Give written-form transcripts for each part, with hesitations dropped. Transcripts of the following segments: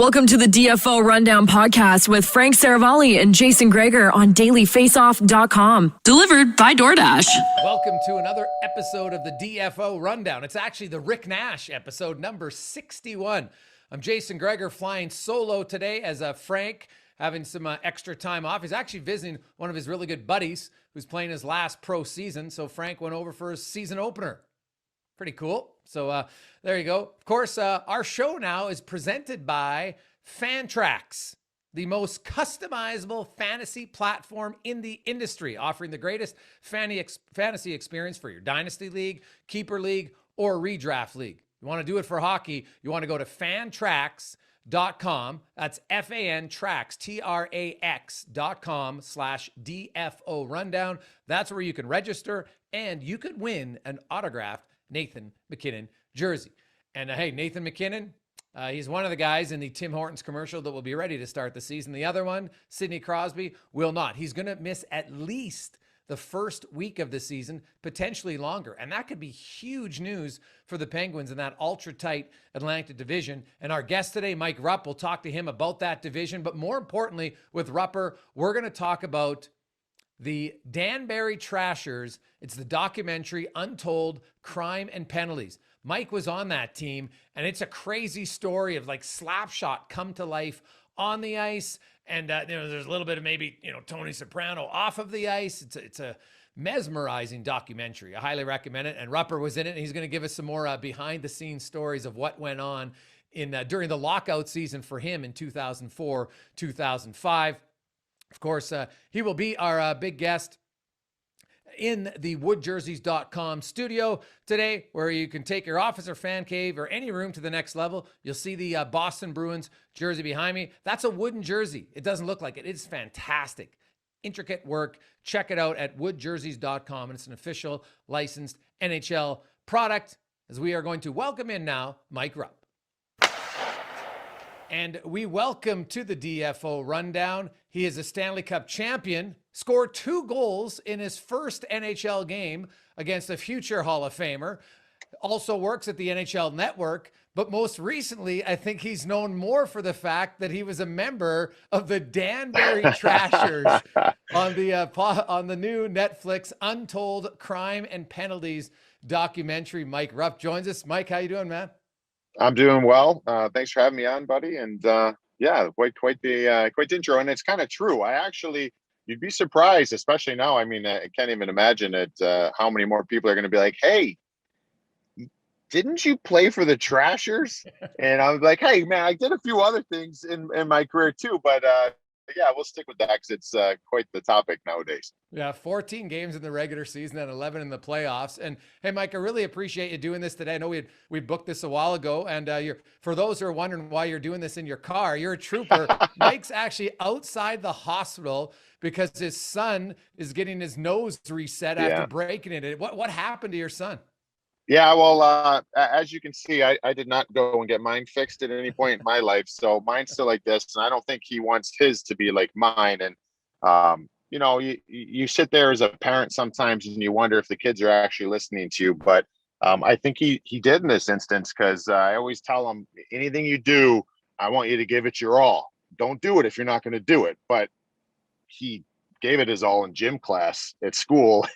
Welcome to the DFO Rundown podcast with Frank Saravalli and Jason Greger on dailyfaceoff.com. Delivered by DoorDash. Welcome to another episode of the DFO Rundown. It's actually the Rick Nash episode number 61. I'm Jason Greger flying solo today as Frank having some extra time off. He's actually visiting one of his really good buddies who's playing his last pro season. So Frank went over for his season opener. Pretty cool. So there you go. Of course, our show now is presented by Fantrax, the most customizable fantasy platform in the industry, offering the greatest fantasy experience for your dynasty league, keeper league, or redraft league. You want to do it for hockey, you want to go to fantrax.com. That's Fantrax, TRAX.com/DFO Rundown. That's where you can register and you could win an autographed Nathan MacKinnon jersey. And hey, Nathan MacKinnon, he's one of the guys in the Tim Hortons commercial that will be ready to start the season. The other one, Sidney Crosby, will not. He's going to miss at least the first week of the season, potentially longer. And that could be huge news for the Penguins in that ultra-tight Atlantic division. And our guest today, Mike Rupp, will talk to him about that division. But more importantly, with Rupper, we're going to talk about the Danbury Trashers. It's the documentary Untold Crime and Penalties. Mike was on that team, and it's a crazy story of like Slapshot come to life on the ice. And there's a little bit of maybe, Tony Soprano off of the ice. It's a mesmerizing documentary. I highly recommend it. And Rupper was in it, and he's going to give us some more behind the scenes stories of what went on in during the lockout season for him in 2004, 2005. Of course, he will be our big guest in the woodjerseys.com studio today, where you can take your office or fan cave or any room to the next level. You'll see the Boston Bruins jersey behind me. That's a wooden jersey. It doesn't look like it. It's fantastic. Intricate work. Check it out at woodjerseys.com. And it's an official licensed NHL product, as we are going to welcome in now Mike Rupp. And we welcome to the DFO Rundown. He is a Stanley Cup champion, scored 2 goals in his first NHL game against a future Hall of Famer, also works at the NHL Network, but most recently, I think he's known more for the fact that he was a member of the Danbury Trashers on the new Netflix Untold Crime and Penalties documentary. Mike Rupp joins us. Mike, how you doing, man? I'm doing well. Thanks for having me on, buddy. And yeah, quite the intro. And it's kind of true. You'd be surprised, especially now. I mean, I can't even imagine it. How many more people are going to be like, "Hey, didn't you play for the Trashers?" And I was like, "Hey, man, I did a few other things in my career too, but yeah, we'll stick with that because it's quite the topic nowadays." Yeah, 14 games in the regular season and 11 in the playoffs. And hey, Mike, I really appreciate you doing this today. I know we booked this a while ago, and for those who are wondering why you're doing this in your car, you're a trooper. Mike's actually outside the hospital because his son is getting his nose reset after breaking it. What happened to your son? Yeah, well, as you can see, I did not go and get mine fixed at any point in my life. So mine's still like this. And I don't think he wants his to be like mine. And, you sit there as a parent sometimes and you wonder if the kids are actually listening to you. But I think he did in this instance, because I always tell him, anything you do, I want you to give it your all. Don't do it if you're not going to do it. But he gave it his all in gym class at school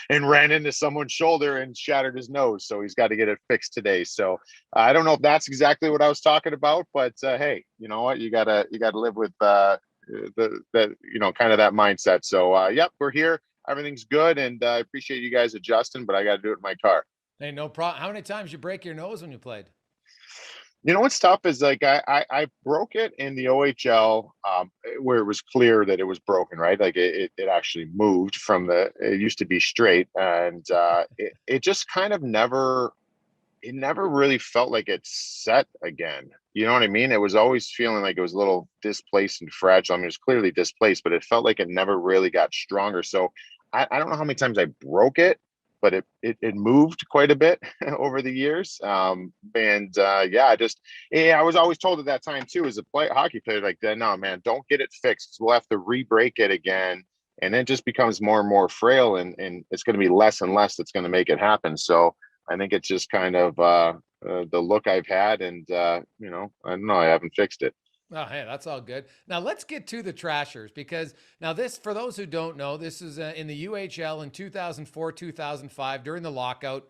and ran into someone's shoulder and shattered his nose. So he's got to get it fixed today. So I don't know if that's exactly what I was talking about, but hey, you know what? You gotta live with kind of that mindset. So yep, we're here. Everything's good. And I appreciate you guys adjusting, but I got to do it in my car. Hey, no problem. How many times did you break your nose when you played? You know what's tough is like I broke it in the OHL where it was clear that it was broken, right? Like it actually moved from it used to be straight, and it just kind of never really felt like it set again. You know what I mean? It was always feeling like it was a little displaced and fragile. I mean, it was clearly displaced, but it felt like it never really got stronger. So I don't know how many times I broke it, but it moved quite a bit over the years. I was always told at that time too, as a hockey player, like, no, man, don't get it fixed. We'll have to re-break it again. And it just becomes more and more frail, and it's going to be less and less that's going to make it happen. So I think it's just kind of the look I've had, and I don't know, I haven't fixed it. Oh, hey, that's all good. Now let's get to the Trashers, because now this, for those who don't know, this is in the UHL in 2004, 2005 during the lockout.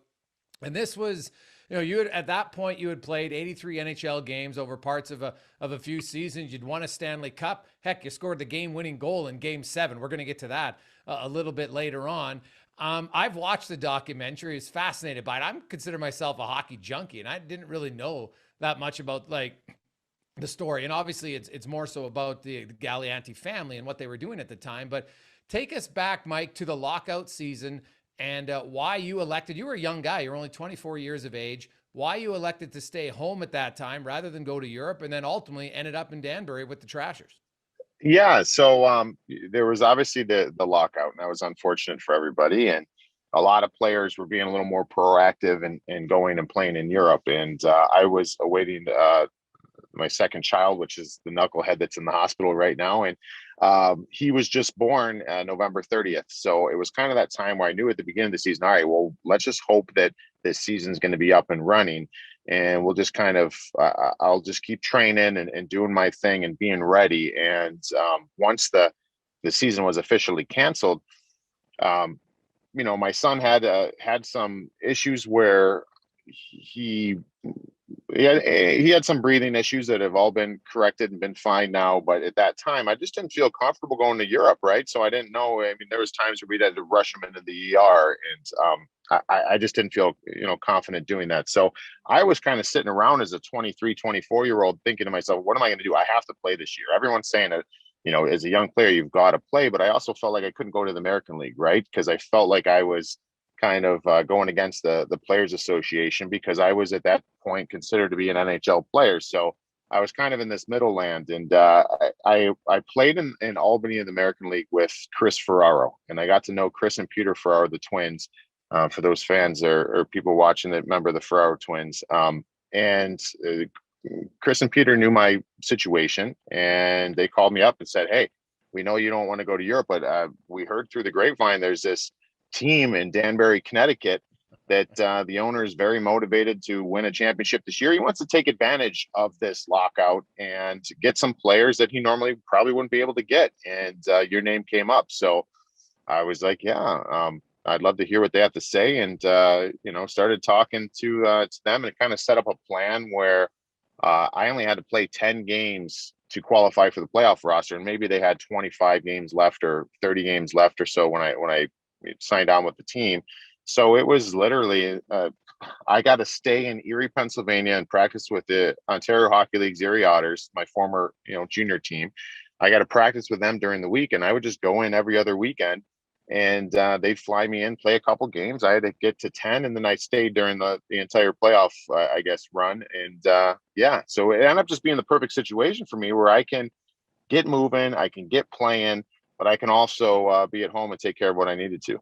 And this was, you had, at that point, you had played 83 NHL games over parts of a few seasons. You'd won a Stanley Cup. Heck, you scored the game-winning goal in Game 7. We're going to get to that a little bit later on. I've watched the documentary. I was fascinated by it. I consider myself a hockey junkie, and I didn't really know that much about the story. And obviously, it's more so about the Gallianti family and what they were doing at the time. But take us back, Mike, to the lockout season, and why you elected. You were a young guy. You're only 24 years of age. Why you elected to stay home at that time rather than go to Europe, and then ultimately ended up in Danbury with the Trashers. Yeah, so there was obviously the lockout, and that was unfortunate for everybody. And a lot of players were being a little more proactive and going and playing in Europe. And I was awaiting my second child, which is the knucklehead that's in the hospital right now. And he was just born November 30th. So it was kind of that time where I knew at the beginning of the season, all right, well, let's just hope that this season's going to be up and running. And we'll just kind of, I'll just keep training and doing my thing and being ready. And once the season was officially canceled, my son had some issues where he had some breathing issues that have all been corrected and been fine now. But at that time, I just didn't feel comfortable going to Europe, right? So I didn't know. I mean, there was times where we'd had to rush him into the ER, and I just didn't feel, confident doing that. So I was kind of sitting around as a 23, 24-year-old thinking to myself, what am I going to do? I have to play this year. Everyone's saying that, as a young player, you've got to play. But I also felt like I couldn't go to the American League, right? Because I felt like I was kind of going against the Players Association, because I was at that point considered to be an NHL player. So I was kind of in this middle land, and I played in Albany in the American League with Chris Ferraro, and I got to know Chris and Peter Ferraro, the twins. For those fans or people watching that remember the Ferraro twins, and Chris and Peter knew my situation, and they called me up and said, "Hey, we know you don't want to go to Europe, but we heard through the grapevine there's this team in Danbury, Connecticut, that the owner is very motivated to win a championship this year. He wants to take advantage of this lockout and get some players that he normally probably wouldn't be able to get." And your name came up. So I was like, yeah, I'd love to hear what they have to say. And, started talking to them, and it kind of set up a plan where I only had to play 10 games to qualify for the playoff roster. And maybe they had 25 games left or 30 games left or so when I signed on with the team. So it was literally, I got to stay in Erie, Pennsylvania, and practice with the Ontario Hockey League's Erie Otters, my former, junior team. I got to practice with them during the week, and I would just go in every other weekend, and they'd fly me in, play a couple games. I had to get to 10, and then I stayed during the entire playoff, run. And so it ended up just being the perfect situation for me, where I can get moving, I can get playing, but I can also be at home and take care of what I needed to.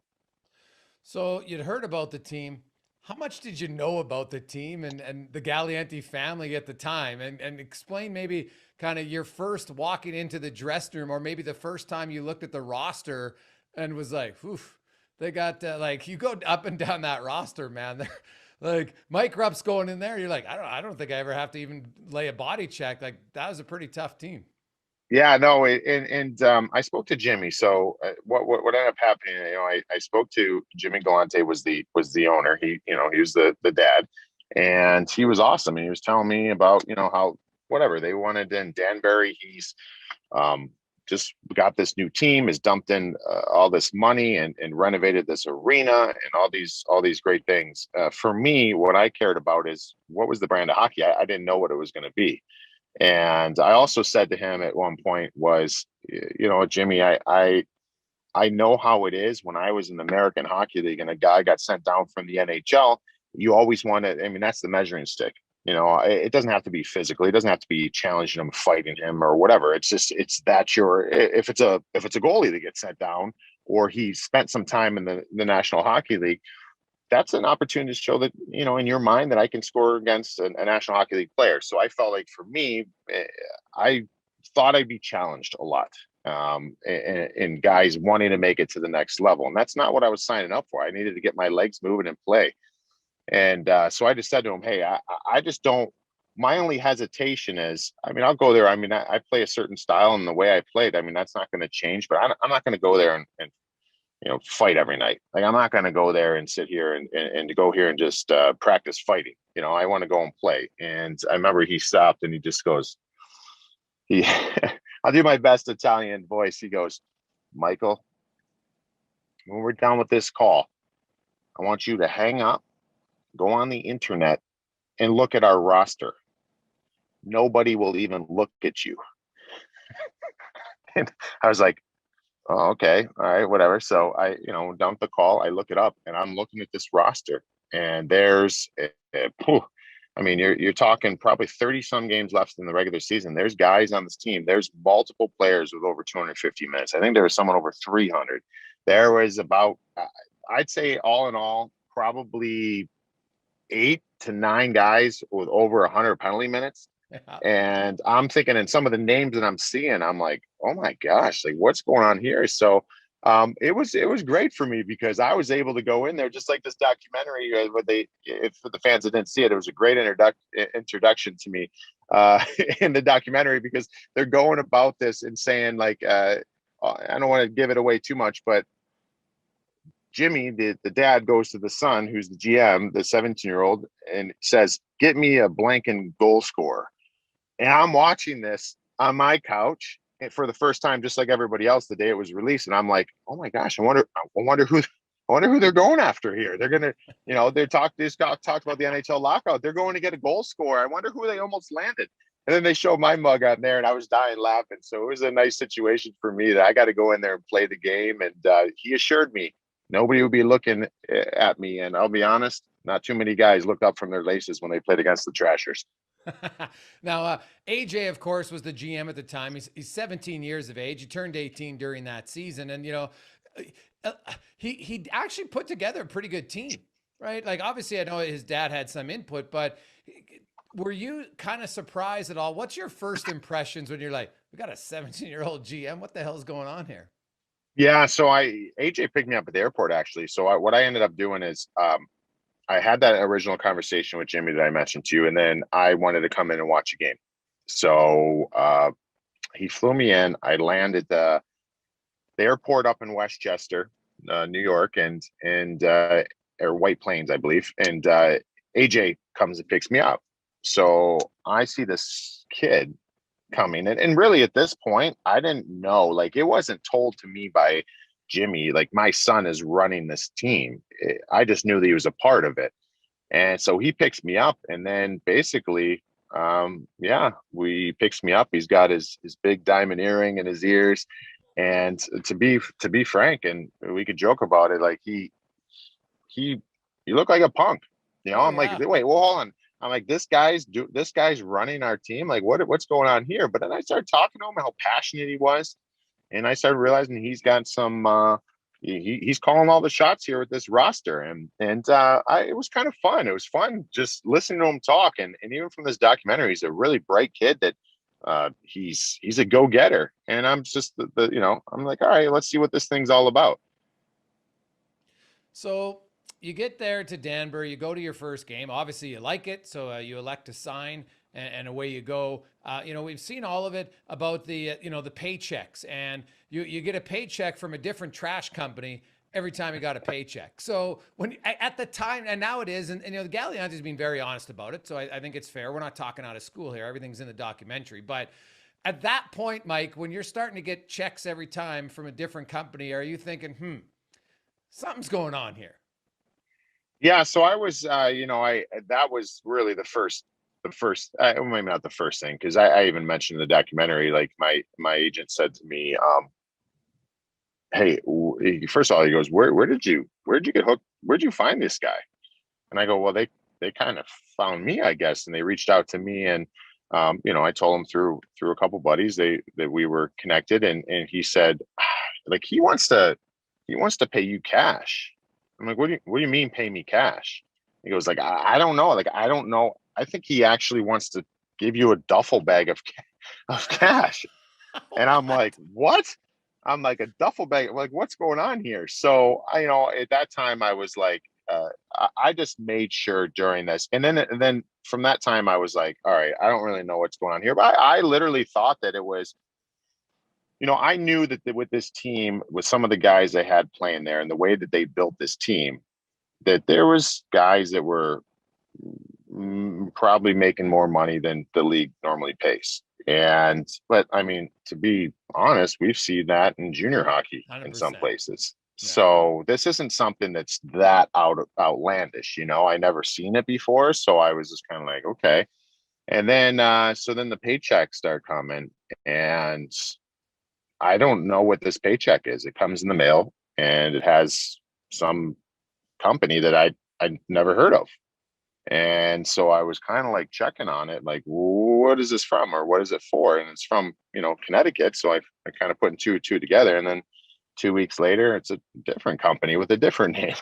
So you'd heard about the team. How much did you know about the team and the Gallianti family at the time? And explain maybe kind of your first walking into the dressing room, or maybe the first time you looked at the roster and was like, oof, they got you go up and down that roster, man. They're like, Mike Rupp's going in there. You're like, I don't think I ever have to even lay a body check. Like, that was a pretty tough team. Yeah, no, I spoke to Jimmy. So what ended up happening? I spoke to Jimmy Galante, was the owner. He was the dad, and he was awesome. And he was telling me about how whatever they wanted in Danbury. He's just got this new team, has dumped in all this money and renovated this arena and all these great things. For me, what I cared about is what was the brand of hockey. I didn't know what it was going to be. And I also said to him at one point was, Jimmy, I know how it is when I was in the American Hockey League and a guy got sent down from the NHL. You always want to, that's the measuring stick. It doesn't have to be physically. It doesn't have to be challenging him, fighting him or whatever. It's just, if it's a goalie that gets sent down, or he spent some time in the National Hockey League, that's an opportunity to show that, in your mind, that I can score against a National Hockey League player. So I felt like for me, I thought I'd be challenged a lot in guys wanting to make it to the next level. And that's not what I was signing up for. I needed to get my legs moving and play. And so I just said to him, hey, I just don't my only hesitation is, I mean, I'll go there. I mean, I play a certain style, and the way I played, I mean, that's not going to change, but I'm not going to go there and fight every night. Like, I'm not going to go there and sit here and to go here and just practice fighting. I want to go and play. And I remember he stopped and he just goes, I'll do my best Italian voice. He goes, Michael, when we're done with this call, I want you to hang up, go on the internet, and look at our roster. Nobody will even look at you. And I was like, oh, okay, all right, whatever. So I, done with the call, I look it up, and I'm looking at this roster, and there's, I mean, you're talking probably 30 some games left in the regular season. There's guys on this team. There's multiple players with over 250 minutes. I think there was someone over 300. There was about, I'd say all in all, probably 8 to 9 guys with over 100 penalty minutes. Yeah. And I'm thinking, and some of the names that I'm seeing, I'm like, oh my gosh, like what's going on here? So it was great for me because I was able to go in there just like this documentary. If for the fans that didn't see it, it was a great introduction to me in the documentary, because they're going about this and saying like, I don't want to give it away too much, but Jimmy, the dad, goes to the son, who's the GM, the 17-year-old, and says, get me a blanking goal scorer. And I'm watching this on my couch for the first time, just like everybody else, the day it was released. And I'm like, oh my gosh, I wonder who they're going after here. They're going to, they talked about the NHL lockout. They're going to get a goal scorer. I wonder who they almost landed. And then they showed my mug on there, and I was dying laughing. So it was a nice situation for me that I got to go in there and play the game. And he assured me nobody would be looking at me. And I'll be honest, not too many guys looked up from their laces when they played against the Trashers. Now, AJ, of course, was the GM at the time. He's 17 years of age. He turned 18 during that season. And, he actually put together a pretty good team, right? Like, obviously, I know his dad had some input, but were you kind of surprised at all? What's your first impressions when you're like, we got a 17-year-old GM? What the hell is going on here? Yeah, so AJ picked me up at the airport, actually. So what I ended up doing is I had that original conversation with Jimmy that I mentioned to you, and then I wanted to come in and watch a game. So he flew me in. I landed the airport up in Westchester, New York, and or White Plains, I believe. And AJ comes and picks me up. So I see this kid coming, and really at this point, I didn't know. Like, it wasn't told to me by Jimmy, like, my son is running this team. I just knew that he was a part of it. And so he picks me up, and then basically, he picks me up. He's got his big diamond earring in his ears. And to be frank, and we could joke about it, like he looked like a punk. I'm like, wait, well, hold on. I'm like, this guy's running our team. Like, what's going on here? But then I started talking to him, how passionate he was. And I started realizing he's got some, he's calling all the shots here with this roster. And it was kind of fun. It was fun just listening to him talk. And even from this documentary, he's a really bright kid that he's a go-getter. And I'm just, I'm like, all right, let's see what this thing's all about. So you get there to Danbury, you go to your first game. Obviously you like it. So you elect to sign. And away you go. We've seen all of it about the paychecks, and you get a paycheck from a different trash company every time you got a paycheck. So when at the time, and now it is, and the Gallianti's been very honest about it. So I think it's fair. We're not talking out of school here. Everything's in the documentary. But at that point, Mike, when you're starting to get checks every time from a different company, are you thinking, something's going on here? Yeah. So I was, that was really the first, maybe not the first thing, because I even mentioned in the documentary, like my agent said to me, hey, first of all, he goes, where'd you get hooked? Where'd you find this guy? And I go, well, they kind of found me, I guess. And they reached out to me, and, I told him through a couple buddies that we were connected. And he said, like, he wants to pay you cash. I'm like, what do you mean pay me cash? He goes, like, I don't know. Like, I don't know. I think he actually wants to give you a duffel bag of cash. And I'm like, what? I'm like, a duffel bag? Like, what's going on here? So at that time I was like, I just made sure during this, and then from that time I was like, all right, I don't really know what's going on here, but I literally thought that it was, I knew that with this team, with some of the guys they had playing there, and the way that they built this team, that there was guys that were probably making more money than the league normally pays. But I mean, to be honest, we've seen that in junior hockey 100%. in some places. Yeah. So this isn't something that's that outlandish, I never seen it before. So I was just kind of like, okay. And then, so then the paychecks start coming, and I don't know what this paycheck is. It comes in the mail, and it has some company that I'd never heard of. And so I was kind of like checking on it, like, what is this from, or what is it for? And it's from, Connecticut. So I kind of putting two and two together. And then 2 weeks later, it's a different company with a different name.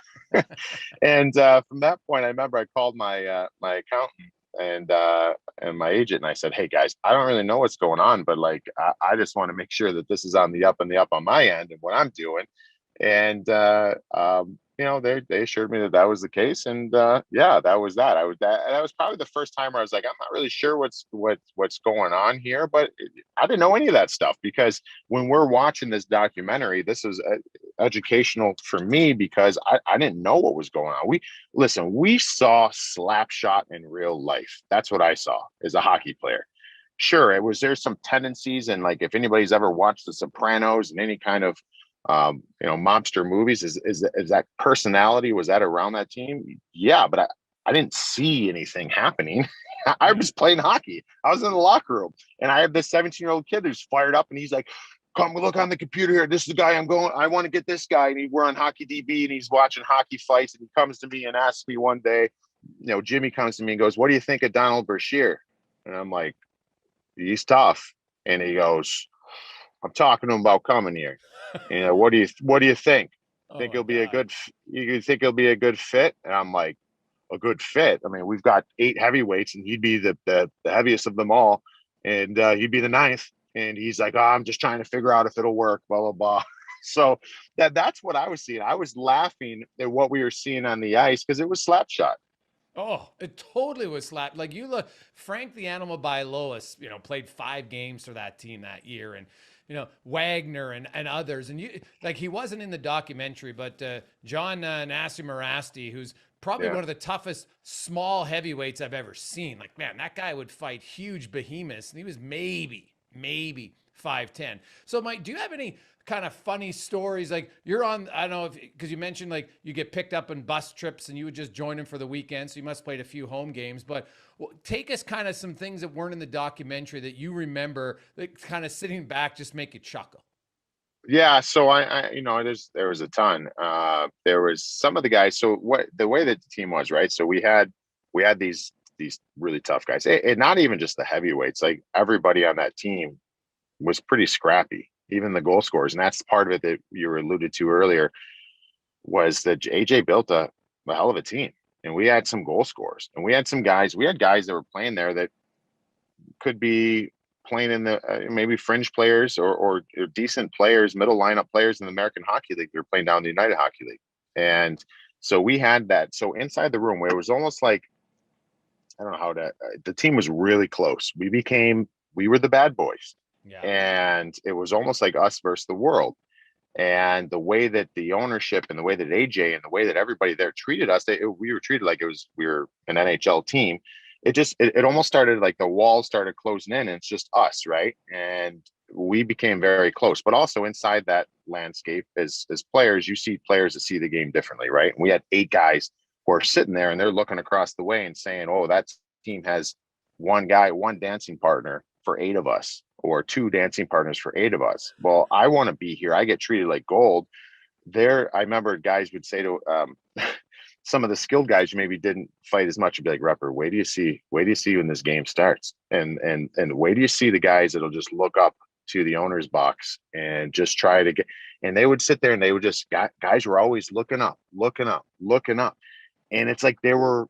And from that point, I remember I called my accountant and my agent, and I said, hey guys, I don't really know what's going on, but like, I just want to make sure that this is on the up and the up on my end and what I'm doing. And they assured me that was the case, and yeah, that was that. That was probably the first time where I was like, I'm not really sure what's going on here, but I didn't know any of that stuff, because when we're watching this documentary, this was educational for me, because I didn't know what was going on. We saw Slapshot in real life. That's what I saw as a hockey player. Sure, there's some tendencies, and like if anybody's ever watched The Sopranos and any kind of mobster movies, is that personality, was that around that team? Yeah, but I didn't see anything happening. I was playing hockey. I was in the locker room, and I have this 17-year-old kid who's fired up, and he's like, come look on the computer here. This is the guy I want to get this guy. And we're on Hockey DB, and he's watching hockey fights, and he comes to me and asks me one day, Jimmy comes to me and goes, what do you think of Donald Brashear? And I'm like, he's tough. And he goes, I'm talking to him about coming here. What do you think? Think he'll be a good? You think he'll be a good fit? And I'm like, a good fit? I mean, we've got 8 heavyweights, and he'd be the heaviest of them all, and he'd be the 9th. And he's like, I'm just trying to figure out if it'll work. Blah blah blah. So that's what I was seeing. I was laughing at what we were seeing on the ice, because it was Slapshot. Oh, it totally was slap. Like, you look, Frank the Animal Bialowas, played 5 games for that team that year, and Wagner and others. And he wasn't in the documentary, but John Nassi, who's probably one of the toughest small heavyweights I've ever seen. Like, man, that guy would fight huge behemoths, and he was maybe 5'10". So, Mike, do you have any kind of funny stories? Like, you're on, I don't know, because you mentioned like you get picked up on bus trips and you would just join him for the weekend, so you must have played a few home games, but take us kind of some things that weren't in the documentary that you remember that kind of sitting back just make you chuckle. Yeah, so I there was a ton. There was some of the guys. So the way that the team was, right? So we had these really tough guys, and not even just the heavyweights. Like, everybody on that team was pretty scrappy, even the goal scorers. And that's part of it that you were alluded to earlier, was that AJ built a hell of a team, and we had some goal scorers, and we had guys that were playing there that could be playing in the maybe fringe players or decent players, middle lineup players in the American Hockey League. They were playing down in the United Hockey League. And so we had that. So inside the room, where it was almost like, I don't know how to, the team was really close. We were the bad boys. Yeah. And it was almost like us versus the world. And the way that the ownership and the way that AJ and the way that everybody there treated us, we were treated like we were an NHL team. It almost started like the walls started closing in, and it's just us, right? And we became very close. But also inside that landscape, as players, you see players that see the game differently, right? And we had 8 guys who are sitting there, and they're looking across the way and saying, oh, that team has one dancing partner for 8 of us, or 2 dancing partners for 8 of us. Well, I want to be here. I get treated like gold. There, I remember guys would say to some of the skilled guys who maybe didn't fight as much, would be like, Rupper, wait do you see when this game starts, and wait do you see the guys that'll just look up to the owner's box and just try to get, and they would sit there and they would just, guys were always looking up, and it's like they were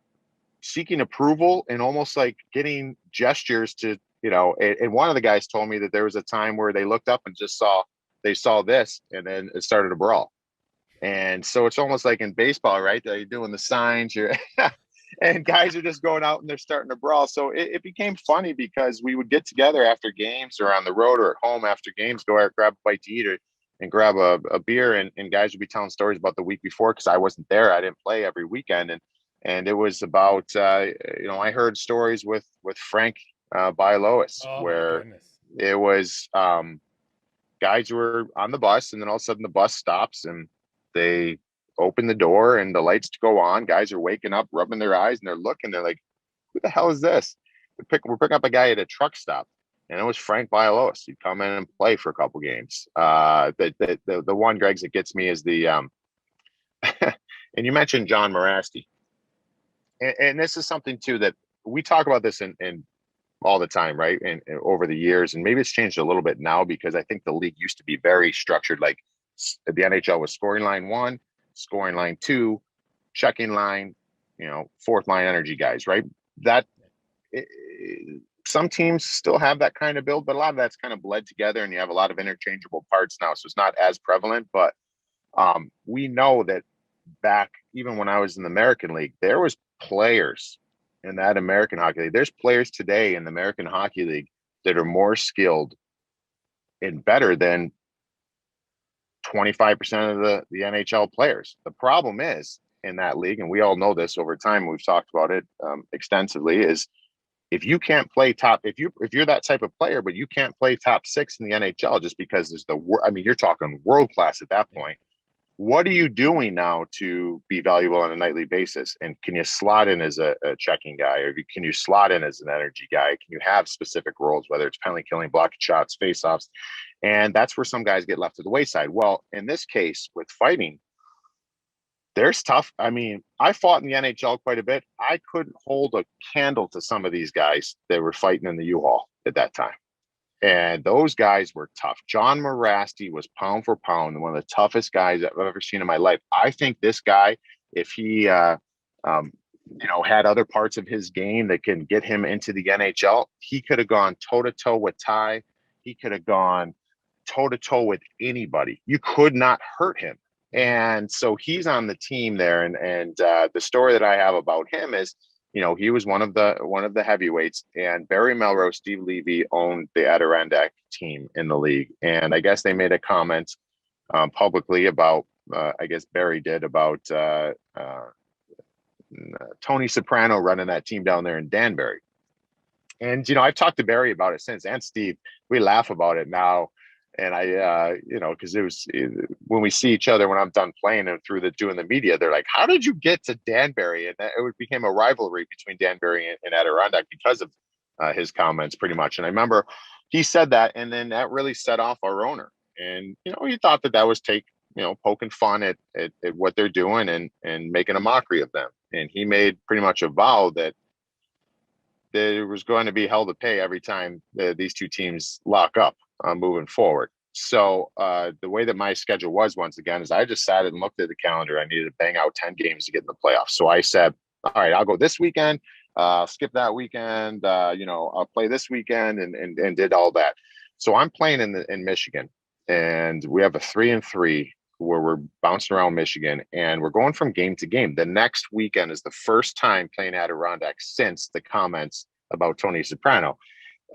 seeking approval and almost like getting gestures to, and one of the guys told me that there was a time where they looked up and just saw this, and then it started a brawl. And so it's almost like in baseball, right? That you're doing the signs, you're and guys are just going out and they're starting to brawl. So it became funny because we would get together after games or on the road or at home after games, go out, grab a bite to eat and grab a beer. And guys would be telling stories about the week before because I wasn't there. I didn't play every weekend. And it was about, I heard stories with Frank Bialois Oh my where goodness. it was guys were on the bus and then all of a sudden the bus stops and they open the door and the lights go on. Guys are waking up, rubbing their eyes, and they're looking. They're like, "Who the hell is this?" We're picking up a guy at a truck stop, and it was Frank Bialois. He'd come in and play for a couple games. The one, Greg's, that gets me is the and you mentioned John Morasti, and this is something too that we talk about this in all the time, right? And over the years, and maybe it's changed a little bit now because I think the league used to be very structured. Like the NHL was scoring line 1, scoring line 2, checking line, fourth line energy guys, right? That some teams still have that kind of build, but a lot of that's kind of bled together, and you have a lot of interchangeable parts now, so it's not as prevalent. But we know that back even when I was in the American League, there was players in that American Hockey League. There's players today in the American Hockey League that are more skilled and better than 25% of the NHL players. The problem is in that league, and we all know this over time, we've talked about it extensively, is if you can't play if you're that type of player, but you can't play top 6 in the NHL just because you're talking world class at that point. What are you doing now to be valuable on a nightly basis? And can you slot in as a checking guy, or can you slot in as an energy guy? Can you have specific roles, whether it's penalty killing, blocking shots, faceoffs? And that's where some guys get left to the wayside. Well, in this case with fighting, there's tough. I mean, I fought in the NHL quite a bit. I couldn't hold a candle to some of these guys that were fighting in the U-Haul at that time. And those guys were tough. John Morasti was pound for pound one of the toughest guys I've ever seen in my life. I think this guy, if he, had other parts of his game that can get him into the NHL, he could have gone toe-to-toe with Ty. He could have gone toe-to-toe with anybody. You could not hurt him. And so he's on the team there. And the story that I have about him is, he was one of the heavyweights, and Barry Melrose, Steve Levy owned the Adirondack team in the league. And I guess they made a comment publicly about, I guess Barry did, about Tony Soprano running that team down there in Danbury. And, I've talked to Barry about it since, and Steve. We laugh about it now. And I, because it was when we see each other when I'm done playing and doing the media, they're like, "How did you get to Danbury?" And it became a rivalry between Danbury and Adirondack because of his comments, pretty much. And I remember he said that, and then that really set off our owner. And he thought that was poking fun at what they're doing and making a mockery of them. And he made pretty much a vow that there was going to be hell to pay every time these two teams lock up moving forward. So the way that my schedule was, once again, is I just sat and looked at the calendar. I needed to bang out 10 games to get in the playoffs. So I said, all right, I'll go this weekend, skip that weekend, I'll play this weekend and did all that. So I'm playing in Michigan, and we have a 3-3 where we're bouncing around Michigan, and we're going from game to game. The next weekend is the first time playing Adirondack since the comments about Tony Soprano.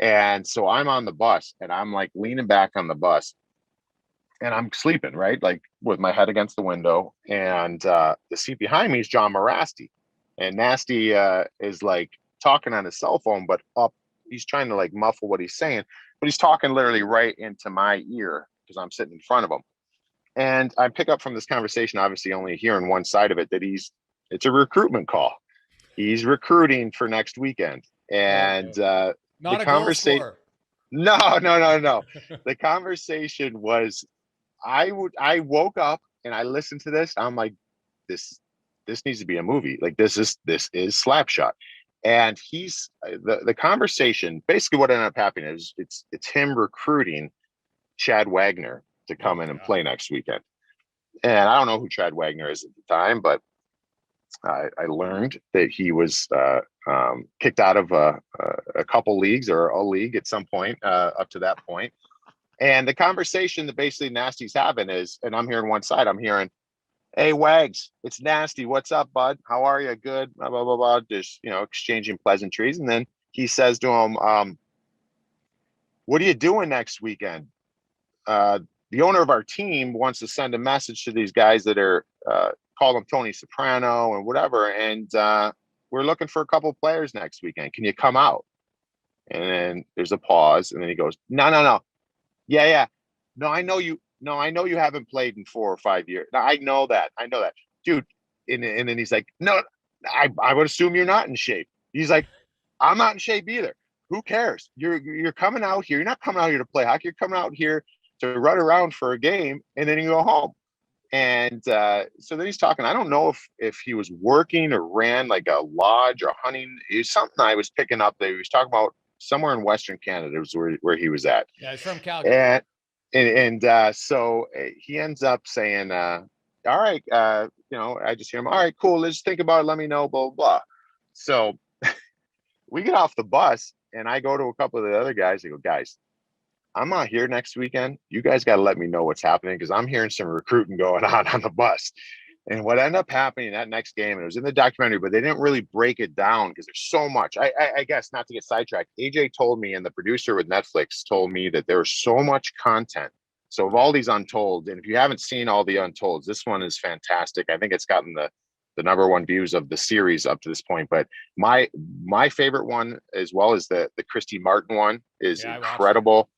And so I'm on the bus, and I'm like leaning back on the bus, and I'm sleeping, right? Like with my head against the window. And the seat behind me is John Morasti. And Nasty is like talking on his cell phone, but he's trying to like muffle what he's saying, but he's talking literally right into my ear because I'm sitting in front of him. And I pick up from this conversation, obviously only hearing one side of it, that it's a recruitment call. He's recruiting for next weekend. And not the a conversation. No. The conversation was, I woke up and I listened to this. I'm like, this needs to be a movie. Like this is Slapshot. And he's the conversation. Basically, what ended up happening is it's him recruiting Chad Wagner to come in and play next weekend. And I don't know who Chad Wagner is at the time, but I learned that he was kicked out of a couple leagues or a league at some point up to that point. And the conversation that basically Nasty's having is, and I'm hearing one side, I'm hearing, Hey, Wags, it's Nasty. What's up, bud? How are you? Good. Blah, blah, blah, blah. Just, exchanging pleasantries. And then he says to him, what are you doing next weekend? Uh, the owner of our team wants to send a message to these guys that are, call them Tony Soprano and whatever. And we're looking for a couple players next weekend. Can you come out? And then there's a pause. And then he goes, no, no, no. Yeah, yeah. No, I know you. No, I know you haven't played in 4 or 5 years. No, I know that. I know that, dude. And then he's like, no, I would assume you're not in shape. He's like, I'm not in shape either. Who cares? You're coming out here. You're not coming out here to play hockey. You're coming out here to run around for a game, and then you go home. And so then he's talking. I don't know if he was working or ran like a lodge or hunting. It was something I was picking up that he was talking about somewhere in Western Canada was where he was at. Yeah, he's from Calgary. So he ends up saying, all right, I just hear him, all right, cool, let's think about it, let me know, blah, blah, blah. So we get off the bus, and I go to a couple of the other guys. I go, guys, I'm not here next weekend. You guys got to let me know what's happening, because I'm hearing some recruiting going on the bus. And what ended up happening that next game, and it was in the documentary, but they didn't really break it down because there's so much. I guess, not to get sidetracked, AJ told me, and the producer with Netflix told me, that there was so much content. So of all these Untold, and if you haven't seen all the Untolds, this one is fantastic. I think it's gotten the number one views of the series up to this point. But my favorite one, as well as the Christy Martin one, is incredible.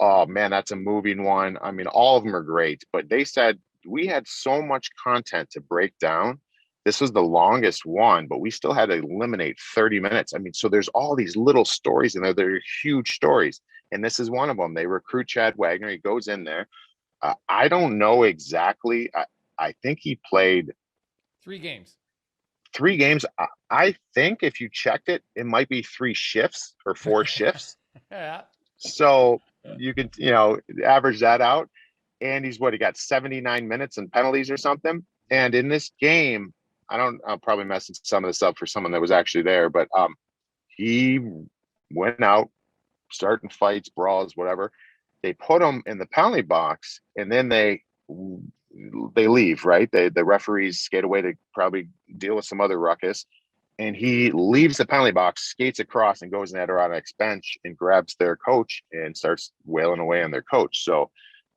Oh man, that's a moving one. I mean, all of them are great, but they said we had so much content to break down. This was the longest one, but we still had to eliminate 30 minutes. I mean, so there's all these little stories in there. They're huge stories. And this is one of them. They recruit Chad Wagner. He goes in there. I don't know exactly. I think he played 3 games. 3 games. I think if you checked it, it might be 3 shifts or 4 shifts. Yeah. So you can, average that out. And he got 79 minutes and penalties or something. And in this game, I'll probably mess some of this up for someone that was actually there, but he went out, starting fights, brawls, whatever. They put him in the penalty box, and then they leave, right? The referees skate away to probably deal with some other ruckus. And he leaves the penalty box, skates across, and goes in the Adirondack's bench and grabs their coach and starts wailing away on their coach. So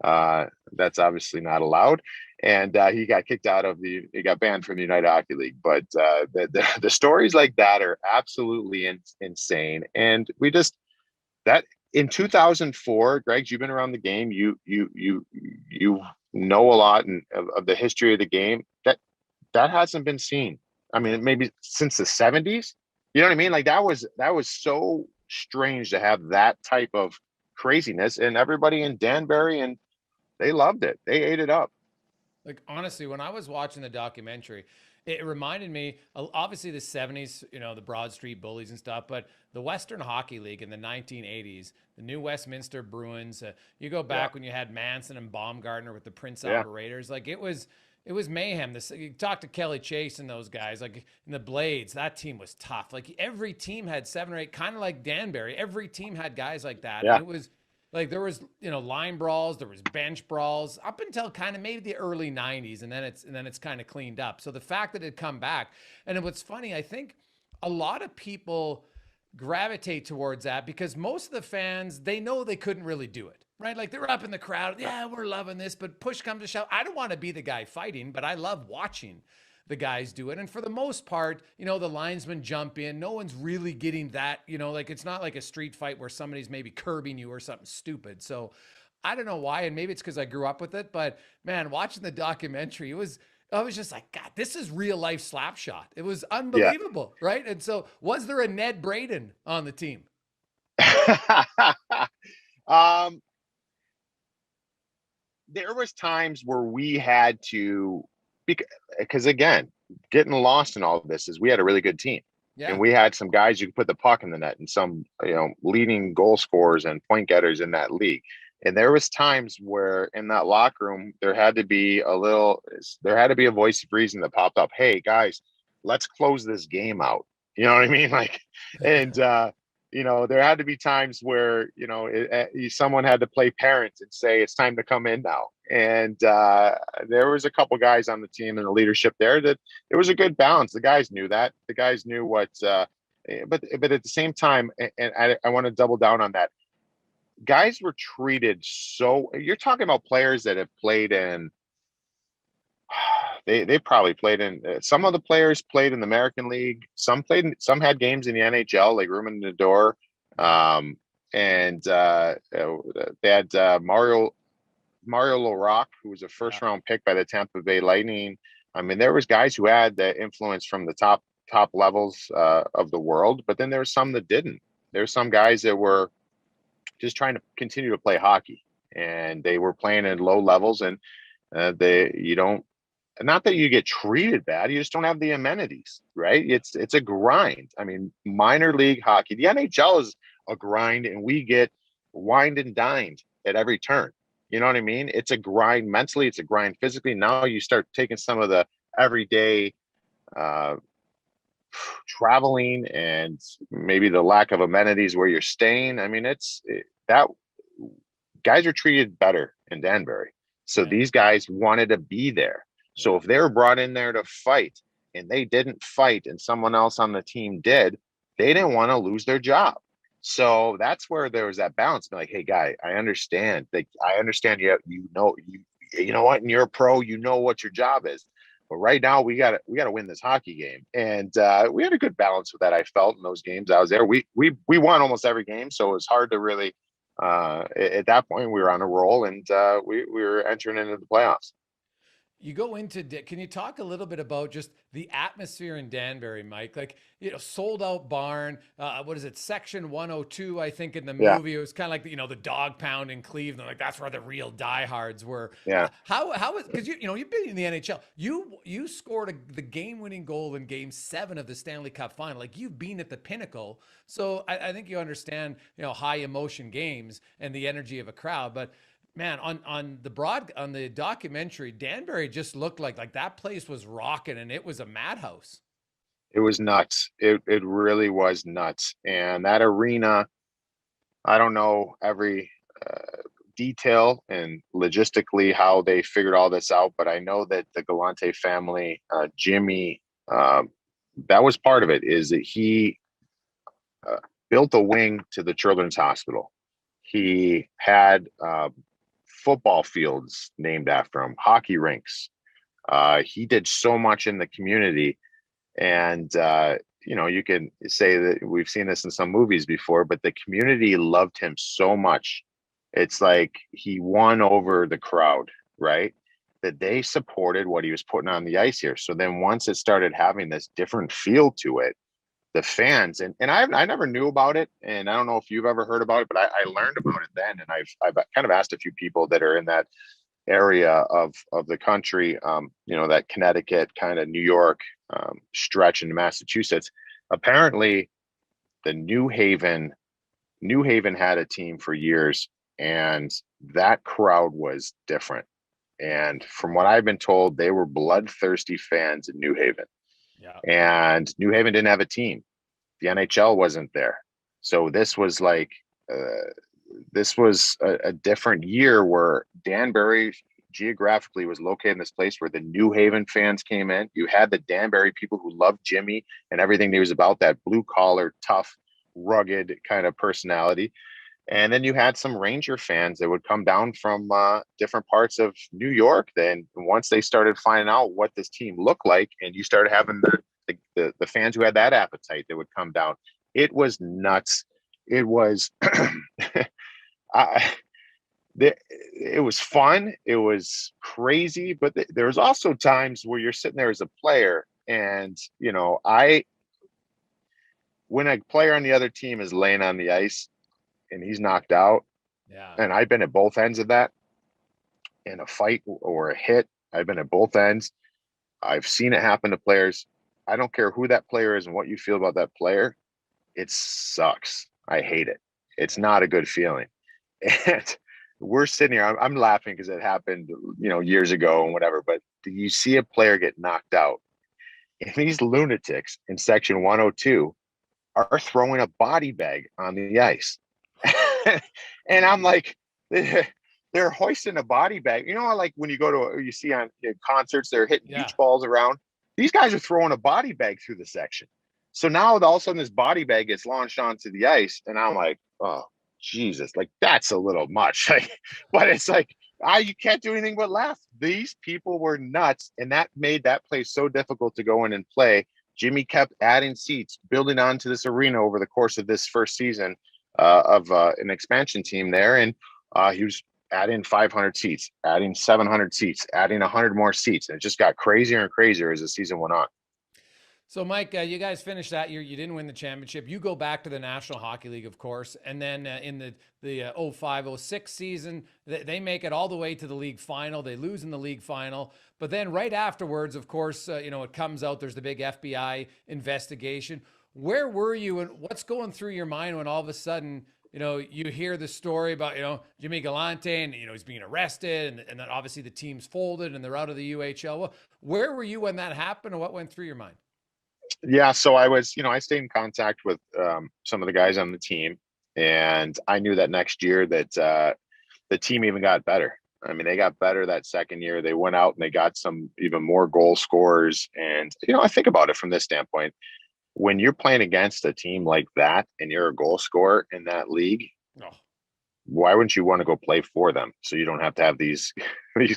that's obviously not allowed. And he got kicked out of he got banned from the United Hockey League. But the stories like that are absolutely insane. And we just, that in 2004, Greg, you've been around the game. You know a lot of the history of the game. That hasn't been seen. I mean, maybe since the 70s. You know what I mean? Like that was so strange to have that type of craziness, and everybody in Danbury, and they loved it. They ate it up. Like, honestly, when I was watching the documentary, it reminded me, obviously the 70s, the Broad Street Bullies and stuff, but the Western Hockey League in the 1980s, the new Westminster Bruins, you go back when you had Manson and Baumgartner with the Prince Albert Raiders, like it was mayhem. You talk to Kelly Chase and those guys, like in the Blades, that team was tough. Like every team had 7 or 8, kind of like Danbury. Every team had guys like that. Yeah. And it was like, there was, line brawls, there was bench brawls up until kind of maybe the early 90s. And then it's kind of cleaned up. So the fact that it come back, and what's funny, I think a lot of people gravitate towards that because most of the fans, they know they couldn't really do it. Right? Like they're up in the crowd. Yeah, we're loving this, but push comes to shove. I don't want to be the guy fighting, but I love watching the guys do it. And for the most part, the linesmen jump in. No one's really getting that, like it's not like a street fight where somebody's maybe curbing you or something stupid. So I don't know why. And maybe it's because I grew up with it, but man, watching the documentary, I was just like, God, this is real life Slapshot. It was unbelievable. Yeah. Right. And so was there a Ned Braden on the team? There was times where we had to, because again, getting lost in all of this is we had a really good team. Yeah. And we had some guys who could put the puck in the net, and some, leading goal scorers and point getters in that league. And there was times where in that locker room, there had to be a voice of reason that popped up. Hey guys, let's close this game out. You know what I mean? Like, and, there had to be times where, someone had to play parent and say, it's time to come in now. And there was a couple guys on the team and the leadership there that it was a good balance. The guys knew that. The guys knew what. But at the same time, and I want to double down on that. Guys were treated so. You're talking about players that have played in. They probably played in. Some of the players played in the American League. Some had games in the NHL, like Ruben Nador. And they had Mario LaRock, who was a first round pick by the Tampa Bay Lightning. I mean, there was guys who had the influence from the top levels of the world, but then there were some that didn't. There's some guys that were just trying to continue to play hockey, and they were playing at low levels, and you don't. Not that you get treated bad, you just don't have the amenities, right? It's a grind. I mean, minor league hockey, the NHL is a grind, and we get wined and dined at every turn. You know what I mean? It's a grind mentally, it's a grind physically. Now you start taking some of the everyday traveling and maybe the lack of amenities where you're staying. I mean, that guys are treated better in Danbury. So these guys wanted to be there. So if they were brought in there to fight and they didn't fight and someone else on the team did, they didn't want to lose their job. So that's where there was that balance. Like, hey, guy, I understand. I understand you know what, and you're a pro, you know what your job is. But right now we got to win this hockey game. And we had a good balance with that, I felt, in those games I was there. We won almost every game, so it was hard to really at that point we were on a roll, and we were entering into the playoffs. You go into, can you talk a little bit about just the atmosphere in Danbury, Mike? Like, sold out barn. What is it? Section 102, I think, in the movie. It was kind of like, the dog pound in Cleveland. Like, that's where the real diehards were. Yeah. How is, because you've been in the NHL. You scored the game-winning goal in Game 7 of the Stanley Cup Final. Like, you've been at the pinnacle. So I think you understand, high emotion games and the energy of a crowd. But man, on the documentary, Danbury just looked like that place was rocking, and it was a madhouse. It was nuts. It really was nuts. And that arena, I don't know every detail and logistically how they figured all this out, but I know that the Galante family, Jimmy, that was part of it, is that he built a wing to the Children's Hospital. He had football fields named after him, hockey rinks. He did so much in the community. And, you can say that we've seen this in some movies before, but the community loved him so much. It's like he won over the crowd, right? That they supported what he was putting on the ice here. So then once it started having this different feel to it, the fans, and I never knew about it, and I don't know if you've ever heard about it, but I learned about it then, and I've kind of asked a few people that are in that area of the country, that Connecticut, kind of New York stretch into Massachusetts. Apparently, the New Haven had a team for years, and that crowd was different. And from what I've been told, they were bloodthirsty fans in New Haven. Yeah. And New Haven didn't have a team. The NHL wasn't there. So this was like, a different year where Danbury geographically was located in this place where the New Haven fans came in. You had the Danbury people who loved Jimmy and everything he was about, that blue collar, tough, rugged kind of personality. And then you had some Ranger fans that would come down from different parts of New York. Then once they started finding out what this team looked like, and you started having the fans who had that appetite that would come down, it was nuts. It was, it was fun. It was crazy, but there was also times where you're sitting there as a player, and when a player on the other team is laying on the ice and he's knocked out. Yeah. And I've been at both ends of that in a fight or a hit. I've been at both ends. I've seen it happen to players. I don't care who that player is and what you feel about that player. It sucks. I hate it. It's not a good feeling. And we're sitting here, I'm laughing because it happened, years ago and whatever, but you see a player get knocked out, and these lunatics in section 102 are throwing a body bag on the ice. And I'm like, they're hoisting a body bag. You know, like when you go to, you see on concerts, they're hitting Yeah. beach balls around. These guys are throwing a body bag through the section. So now all of a sudden this body bag gets launched onto the ice, and I'm like, oh Jesus, like that's a little much. But it's like, you can't do anything but laugh. These people were nuts, and that made that place so difficult to go in and play. Jimmy kept adding seats, building onto this arena over the course of this first season of an expansion team there, and he was adding 500 seats, adding 700 seats, adding 100 more seats, and it just got crazier and crazier as the season went on. So, Mike, you guys finished that year. You didn't win the championship. You go back to the National Hockey League, of course, and then in the 05-06 season, they make it all the way to the league final. They lose in the league final, but then right afterwards, of course, it comes out. There's the big FBI investigation. Where were you, and what's going through your mind when all of a sudden, you hear the story about, Jimmy Galante and, he's being arrested, and then obviously the team's folded and they're out of the UHL. Where were you when that happened, and what went through your mind? Yeah, so I stayed in contact with some of the guys on the team, and I knew that next year that the team even got better. I mean, they got better that second year. They went out and they got some even more goal scorers. And, I think about it from this standpoint. When you're playing against a team like that and you're a goal scorer in that league, why wouldn't you want to go play for them? So you don't have to have these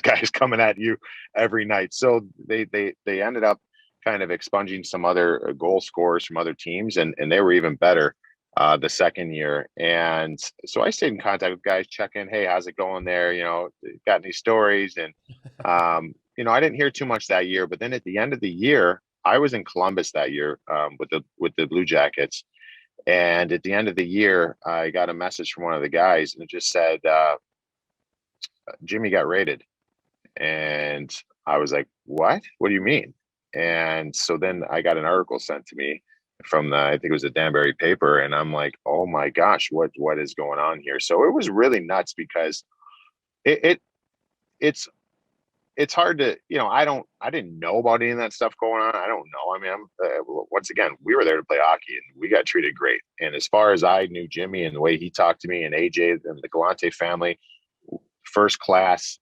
guys coming at you every night. So they ended up kind of expunging some other goal scorers from other teams, and they were even better the second year. And so I stayed in contact with guys, checking, hey, how's it going there? Got any stories? And I didn't hear too much that year. But then at the end of the year, I was in Columbus that year with the Blue Jackets. And at the end of the year, I got a message from one of the guys, and it just said, Jimmy got raided. And I was like, what? What do you mean? And so then I got an article sent to me from I think it was the Danbury paper. And I'm like, oh my gosh, what is going on here? So it was really nuts because it's hard to, I didn't know about any of that stuff going on. I don't know. I mean, once again, we were there to play hockey and we got treated great. And as far as I knew Jimmy and the way he talked to me and AJ and the Galante family, first class,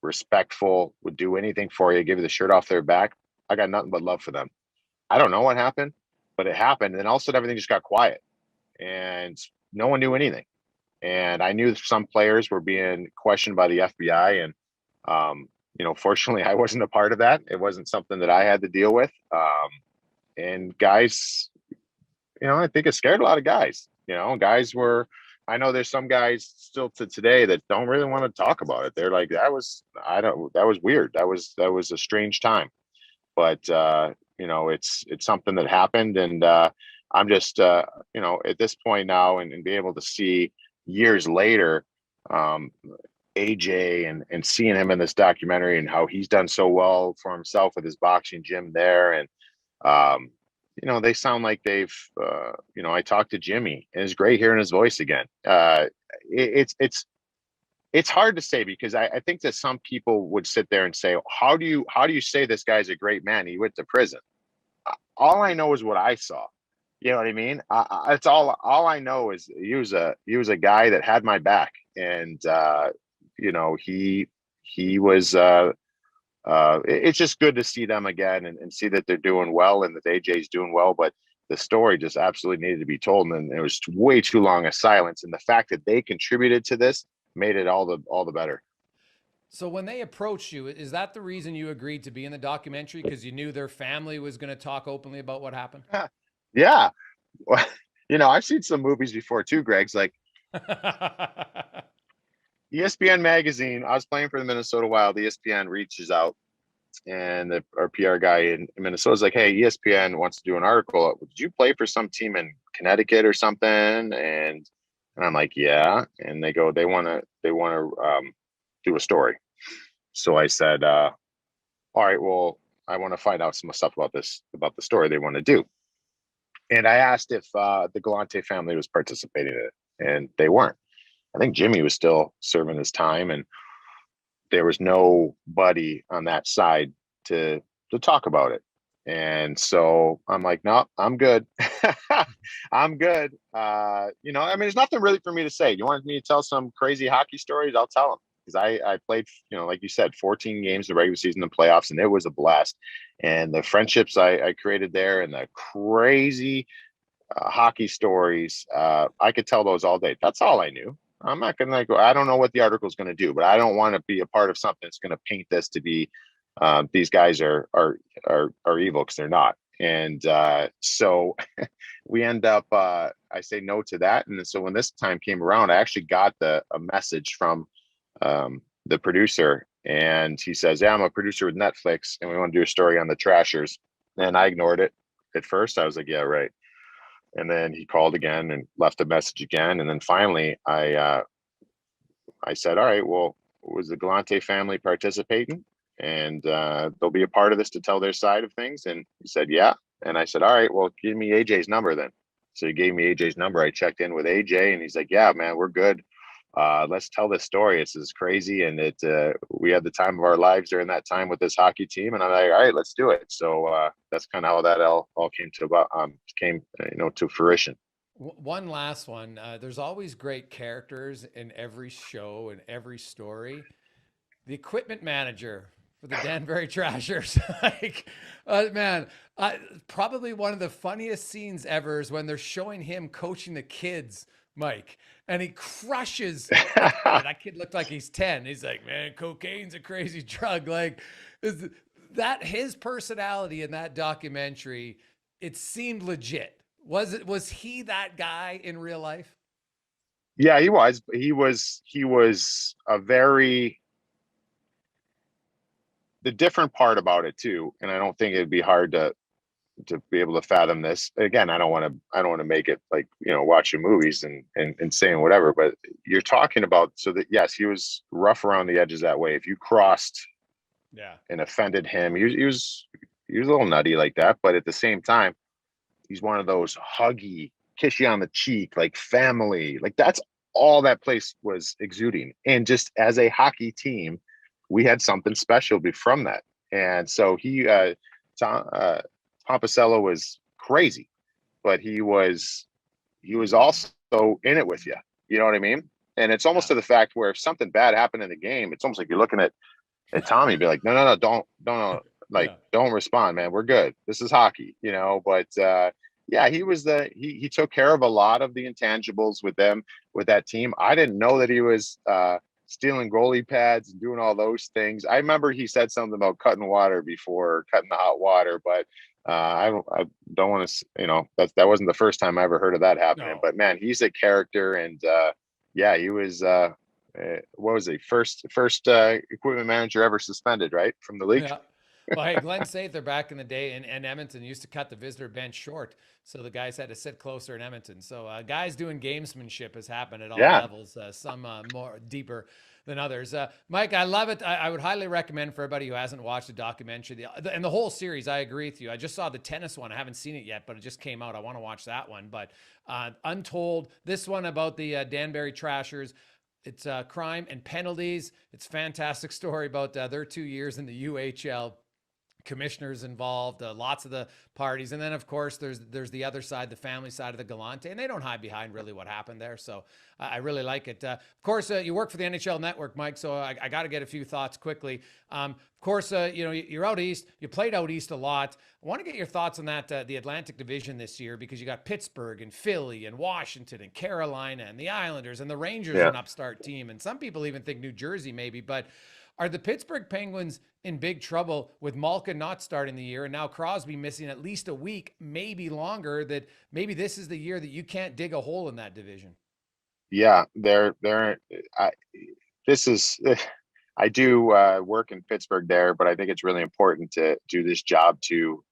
respectful, would do anything for you, give you the shirt off their back. I got nothing but love for them. I don't know what happened, but it happened. And all of a sudden everything just got quiet and no one knew anything. And I knew some players were being questioned by the FBI. And, fortunately I wasn't a part of that. It wasn't something that I had to deal with. And guys, I think it scared a lot of guys. Guys were, I know there's some guys still to today that don't really want to talk about it. They're like, that was weird. That was a strange time. But, it's something that happened. And I'm just, at this point now and be able to see years later, AJ and seeing him in this documentary and how he's done so well for himself with his boxing gym there. And, they sound like they've, I talked to Jimmy and it's great hearing his voice again. It's hard to say because I think that some people would sit there and say, how do you say this guy's a great man? He went to prison. All I know is what I saw. You know what I mean? It's all I know is he was a guy that had my back, and he was. It's just good to see them again and see that they're doing well and that AJ's doing well. But the story just absolutely needed to be told, and it was way too long a silence. And the fact that they contributed to this made it all the better. So when they approached you, is that the reason you agreed to be in the documentary? Because you knew their family was going to talk openly about what happened? Yeah. Well, I've seen some movies before too, Greg's like ESPN magazine. I was playing for the Minnesota Wild. ESPN reaches out and our PR guy in Minnesota is like, hey, ESPN wants to do an article. Did you play for some team in Connecticut or something? And I'm like, yeah. And they go, they want to do a story. So I said, all right, well, I want to find out some stuff about the story they want to do. And I asked if the Galante family was participating in it, and they weren't. I think Jimmy was still serving his time, and there was nobody on that side to talk about it. And so I'm like, no, I'm good. I'm good. I mean, there's nothing really for me to say. You want me to tell some crazy hockey stories? I'll tell them. because I played, like you said, 14 games in the regular season and playoffs, and it was a blast. And the friendships I created there, and the crazy hockey stories, I could tell those all day. That's all I knew. I'm not going to go. I don't know what the article is going to do, but I don't want to be a part of something that's going to paint this to be these guys are evil, because they're not. And so we end up. I say no to that, and so when this time came around, I actually got a message from the producer, and he says, "Yeah, I'm a producer with Netflix, and we want to do a story on the Trashers." And I ignored it at first. I was like, "Yeah, right." And then he called again and left a message again. And then finally I said, all right, well, was the Galante family participating? And they'll be a part of this to tell their side of things. And he said, yeah. And I said, all right, well, give me AJ's number then. So he gave me AJ's number. I checked in with AJ, and he's like, yeah, man, we're good. Let's tell this story. This is crazy. And we had the time of our lives during that time with this hockey team. And I'm like, all right, let's do it. So that's kind of how that all came to fruition. One last one. There's always great characters in every show and every story. The equipment manager for the Danbury Trashers, probably one of the funniest scenes ever is when they're showing him coaching the kids, Mike, and he crushes that kid looked like he's 10. He's like, man, cocaine's a crazy drug. Like, is that his personality in that documentary? It seemed legit. Was he that guy in real life? Yeah, he was. He was a very, the different part about it too, and I don't think it'd be hard to be able to fathom this. Again, I don't want to make it like, watching movies and saying whatever, but you're talking about, so that, yes, he was rough around the edges that way. If you crossed and offended him, he was a little nutty like that, but at the same time, he's one of those huggy, kiss you on the cheek, like family, like that's all that place was exuding. And just as a hockey team, we had something special from that. And so Tom Pompicello was crazy, but he was also in it with you. You know what I mean? And it's almost to the fact where if something bad happened in the game, it's almost like you're looking at Tommy, be like, no, don't respond, man. We're good. This is hockey, But yeah, he took care of a lot of the intangibles with that team. I didn't know that he was stealing goalie pads and doing all those things. I remember he said something about cutting water before cutting the hot water, but I don't want to, that wasn't the first time I ever heard of that happening. No. But man, he's a character, and yeah, he was. What was he? First equipment manager ever suspended, right, from the league. Yeah. Well, hey, Glenn Sather back in the day in Edmonton used to cut the visitor bench short, so the guys had to sit closer in Edmonton. So guys doing gamesmanship has happened at all levels, some more deeper than others. Mike, I love it. I would highly recommend for everybody who hasn't watched the documentary and the whole series. I agree with you. I just saw the tennis one. I haven't seen it yet, but it just came out. I want to watch that one. But Untold, this one about the Danbury Trashers. It's crime and penalties. It's a fantastic story about their 2 years in the UHL. Commissioners involved, lots of the parties, and then of course there's the other side, the family side of the Galante, and they don't hide behind really what happened there. So I really like it. Of course, you work for the NHL Network, Mike. So I got to get a few thoughts quickly. Of course, you're out east. You played out east a lot. I want to get your thoughts on that, the Atlantic Division this year, because you got Pittsburgh and Philly and Washington and Carolina and the Islanders and the Rangers, an upstart team, and some people even think New Jersey maybe, but. Are the Pittsburgh Penguins in big trouble with Malkin not starting the year and now Crosby missing at least a week, maybe longer, that maybe this is the year that you can't dig a hole in that division? Yeah, I do work in Pittsburgh there, but I think it's really important to do this job to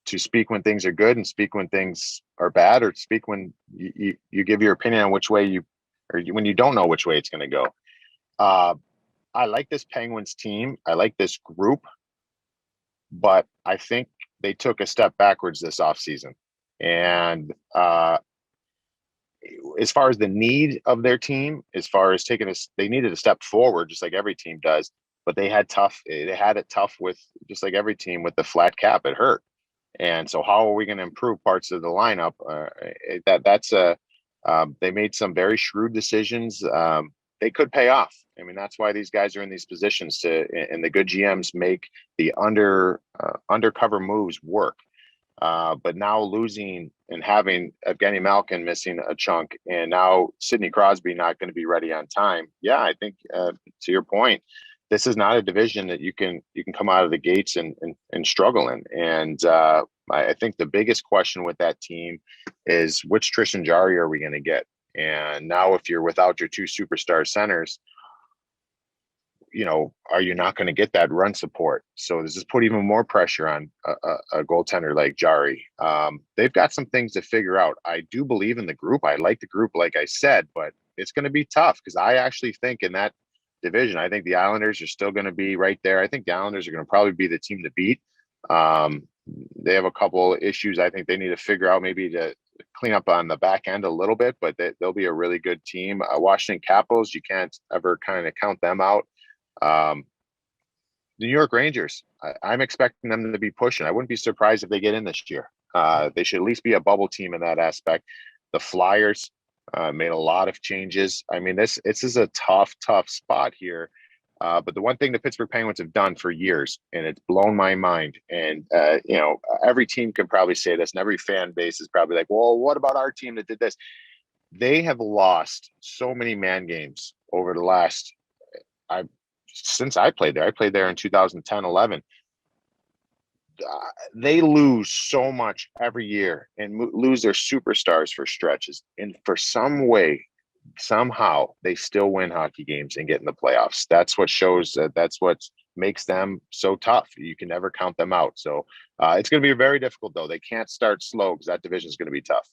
speak when things are good and speak when things are bad, or speak when you give your opinion on which way when you don't know which way it's going to go. I like this Penguins team. I like this group, but I think they took a step backwards this offseason. And as far as the need of their team, as far as they needed a step forward, just like every team does. But they had it tough with, just like every team, with the flat cap. It hurt. And so how are we going to improve parts of the lineup? They made some very shrewd decisions. they could pay off. I mean, that's why these guys are in these positions and the good GMs make the undercover moves work. But now losing and having Evgeny Malkin missing a chunk, and now Sidney Crosby not going to be ready on time. Yeah, I think to your point, this is not a division that you can come out of the gates and struggle in. And I think the biggest question with that team is which Tristan Jarry are we going to get? And now if you're without your two superstar centers, are you not going to get that run support? So does this put even more pressure on a goaltender like Jarry? They've got some things to figure out. I do believe in the group. I like the group, like I said, but it's going to be tough because I actually think in that division, I think the Islanders are still going to be right there. I think the Islanders are going to probably be the team to beat. They have a couple issues I think they need to figure out, maybe to clean up on the back end a little bit, but they'll be a really good team. Washington Capitals, you can't ever kind of count them out. The New York Rangers, I'm expecting them to be pushing. I wouldn't be surprised if they get in this year. They should at least be a bubble team in that aspect. The Flyers made a lot of changes. I mean, this is a tough spot here. But the one thing the Pittsburgh Penguins have done for years, and it's blown my mind, and every team can probably say this, and every fan base is probably like, well, what about our team that did this? They have lost so many man games over the last since I played there in 2010, 11. They lose so much every year and lose their superstars for stretches. And for some way, somehow, they still win hockey games and get in the playoffs. That's what shows that's what makes them so tough. You can never count them out. So it's going to be very difficult, though. They can't start slow because that division is going to be tough.